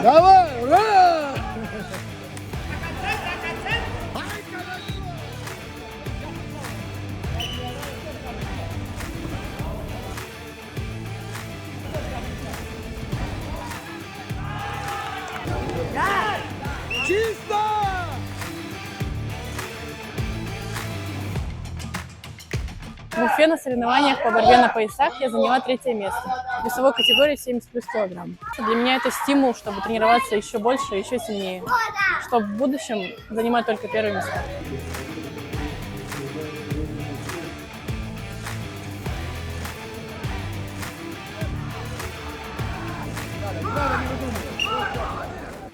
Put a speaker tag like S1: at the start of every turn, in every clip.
S1: Давай, ура! Чисто!
S2: В Уфе на соревнованиях по борьбе на поясах я заняла 3-е место в весовой категории 70 плюс килограмм. Для меня это стимул, чтобы тренироваться еще больше и еще сильнее, чтобы в будущем занимать только первые места.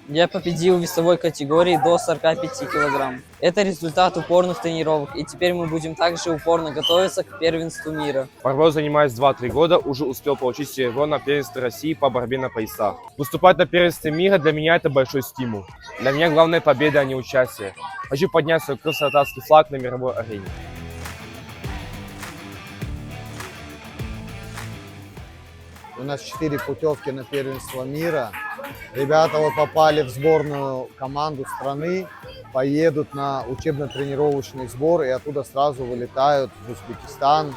S3: Я победил в весовой категории до 45 килограмм. Это результат упорных тренировок, и теперь мы будем также упорно готовиться к первенству мира.
S4: Борьбой занимаюсь 2-3 года, уже успел получить серебро на первенстве России по борьбе на поясах. Выступать на первенстве мира для меня это большой стимул. Для меня главная победа, а не участие. Хочу поднять свой красноярский флаг на мировой арене.
S1: У нас 4 путевки на первенство мира. Ребята вот попали в сборную команду страны, поедут на учебно-тренировочный сбор и оттуда сразу вылетают в Узбекистан,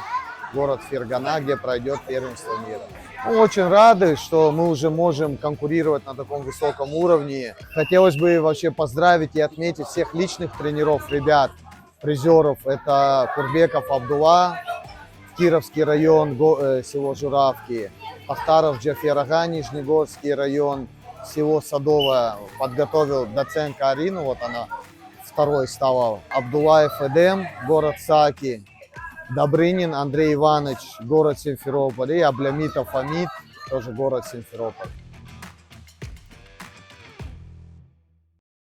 S1: город Фергана, где пройдет первенство мира. Мы очень рады, что мы уже можем конкурировать на таком высоком уровне. Хотелось бы вообще поздравить и отметить всех личных тренеров ребят, призеров. Это Курбеков Абдулла, Кировский район, село Журавки, Ахтаров Джаферага, Нижнегорский район, село Садовое, подготовил доценка Арину, вот она второй стала, Абдулаев Эдем, город Саки, Добрынин Андрей Иванович, город Симферополь, и Аблямитов Амид, тоже город Симферополь.